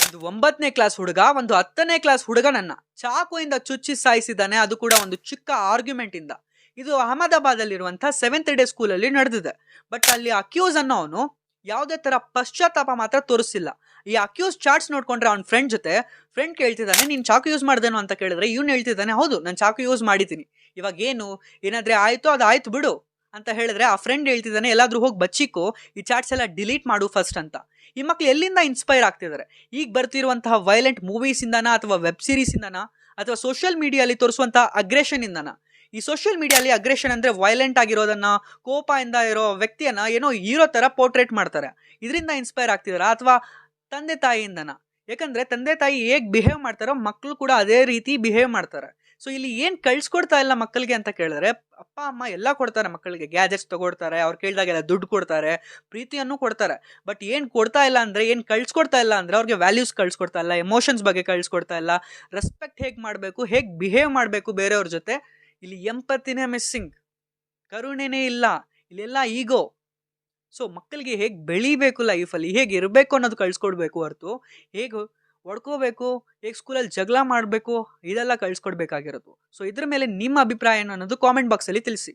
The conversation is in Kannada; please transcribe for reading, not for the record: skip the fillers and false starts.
ಒಂದು 9ನೇ ಕ್ಲಾಸ್ ಹುಡುಗ ಒಂದು 10ನೇ ಕ್ಲಾಸ್ ಹುಡುಗನನ್ನ ಚಾಕುವಿಂದ ಚುಚ್ಚಿ ಸಾಯಿಸಿದ್ದಾನೆ. ಅದು ಕೂಡ ಒಂದು ಚಿಕ್ಕ ಆರ್ಗ್ಯುಮೆಂಟ್ ಇಂದ. ಇದು ಅಹಮದಾಬಾದ್ ಅಲ್ಲಿರುವಂತಹ 7th ಡೇ ಸ್ಕೂಲ್ ಅಲ್ಲಿ ನಡೆದಿದೆ. ಬಟ್ ಅಲ್ಲಿ ಅಕ್ಯೂಸ್ ಅನ್ನೋನು ಯಾವುದೇ ತರ ಪಶ್ಚಾತ್ತಾಪ ಮಾತ್ರ ತೋರಿಸಿಲ್ಲ. ಈ ಅಕ್ಯೂಸ್ ಚಾರ್ಟ್ಸ್ ನೋಡ್ಕೊಂಡ್ರೆ ಅವ್ನ ಫ್ರೆಂಡ್ ಕೇಳ್ತಿದ್ದಾನೆ, ನೀನ್ ಚಾಕು ಯೂಸ್ ಮಾಡ್ದೇನೋ ಅಂತ ಕೇಳಿದ್ರೆ ಇವ್ನು ಹೇಳ್ತಿದ್ದಾನೆ, ಹೌದು ನಾನು ಚಾಕು ಯೂಸ್ ಮಾಡಿದ್ದೀನಿ. ಇವಾಗ ಏನಾದ್ರೆ ಆಯ್ತು ಅದಾಯ್ತು ಬಿಡು ಅಂತ ಹೇಳಿದ್ರೆ ಆ ಫ್ರೆಂಡ್ ಹೇಳ್ತಿದ್ದಾನೆ, ಎಲ್ಲಾದ್ರೂ ಹೋಗಿ ಬಚ್ಚಿಕೋ, ಈ ಚಾಟ್ಸ್ ಎಲ್ಲ ಡಿಲೀಟ್ ಮಾಡು ಫಸ್ಟ್ ಅಂತ. ಈ ಮಕ್ಳು ಎಲ್ಲಿಂದ ಇನ್ಸ್ಪೈರ್ ಆಗ್ತಿದ್ದಾರೆ? ಈಗ ಬರ್ತಿರುವಂತಹ ವೈಲೆಂಟ್ ಮೂವೀಸ್ ಇಂದನಾ ಅಥವಾ ವೆಬ್ ಸೀರೀಸ್ ಇಂದನಾ ಅಥವಾ ಸೋಷಿಯಲ್ ಮೀಡಿಯಾಲಿ ತೋರಿಸುವಂತಹ ಅಗ್ರೆಷನ್ ಇಂದನಾ? ಈ ಸೋಷಿಯಲ್ ಮೀಡಿಯಾಲಿ ಅಗ್ರೆಷನ್ ಅಂದ್ರೆ ವೈಲೆಂಟ್ ಆಗಿರೋದನ್ನ, ಕೋಪ ಇಂದ ಇರೋ ವ್ಯಕ್ತಿಯನ್ನ ಏನೋ ಹೀರೋ ತರ ಪೋರ್ಟ್ರೇಟ್ ಮಾಡ್ತಾರೆ. ಇದರಿಂದ ಇನ್ಸ್ಪೈರ್ ಆಗ್ತಿದಾರ ಅಥವಾ ತಂದೆ ತಾಯಿಯಿಂದನಾ? ಯಾಕಂದ್ರೆ ತಂದೆ ತಾಯಿ ಹೇಗ್ ಬಿಹೇವ್ ಮಾಡ್ತಾರೋ ಮಕ್ಕಳು ಕೂಡ ಅದೇ ರೀತಿ ಬಿಹೇವ್ ಮಾಡ್ತಾರೆ. ಸೊ ಇಲ್ಲಿ ಏನ್ ಕಳ್ಸ್ಕೊಡ್ತಾ ಇಲ್ಲ ಮಕ್ಕಳಿಗೆ ಅಂತ ಕೇಳಿದ್ರೆ, ಅಪ್ಪ ಅಮ್ಮ ಎಲ್ಲ ಕೊಡ್ತಾರೆ ಮಕ್ಕಳಿಗೆ, ಗ್ಯಾಜೆಟ್ಸ್ ತಗೊಡ್ತಾರೆ, ಅವ್ರು ಕೇಳಿದಾಗೆಲ್ಲ ದುಡ್ಡು ಕೊಡ್ತಾರೆ, ಪ್ರೀತಿಯನ್ನು ಕೊಡ್ತಾರೆ. ಬಟ್ ಏನ್ ಕೊಡ್ತಾ ಇಲ್ಲ ಅಂದ್ರೆ, ಏನ್ ಕಳ್ಸ್ಕೊಡ್ತಾ ಇಲ್ಲ ಅಂದ್ರೆ ಅವ್ರಿಗೆ ವ್ಯಾಲ್ಯೂಸ್ ಕಳ್ಸ್ಕೊಡ್ತಾ ಇಲ್ಲ, ಎಮೋಷನ್ಸ್ ಬಗ್ಗೆ ಕಳ್ಸ್ಕೊಡ್ತಾ ಇಲ್ಲ, ರೆಸ್ಪೆಕ್ಟ್ ಹೇಗ್ ಮಾಡ್ಬೇಕು, ಹೇಗ್ ಬಿಹೇವ್ ಮಾಡ್ಬೇಕು ಬೇರೆಯವ್ರ ಜೊತೆ. ಇಲ್ಲಿ ಎಂಪತಿನೇ ಮಿಸ್ಸಿಂಗ್, ಕರುಣೆನೇ ಇಲ್ಲ, ಇಲ್ಲೆಲ್ಲ ಈಗೋ. ಸೊ ಮಕ್ಕಳಿಗೆ ಹೇಗ್ ಬೆಳಿಬೇಕು ಲೈಫಲ್ಲಿ, ಹೇಗೆ ಇರಬೇಕು ಅನ್ನೋದು ಕಳ್ಸ್ಕೊಡ್ಬೇಕು ಹೊರತು ಹೇಗೆ ಹೊಡ್ಕೋಬೇಕು, ಹೇಗೆ ಸ್ಕೂಲಲ್ಲಿ ಜಗಳ ಮಾಡಬೇಕು ಇದೆಲ್ಲ ಕಳ್ಸ್ಕೊಡ್ಬೇಕಾಗಿರೋದು. ಸೊ ಇದ್ರ ಮೇಲೆ ನಿಮ್ಮ ಅಭಿಪ್ರಾಯ ಅನ್ನೋದು ಕಾಮೆಂಟ್ ಬಾಕ್ಸಲ್ಲಿ ತಿಳಿಸಿ.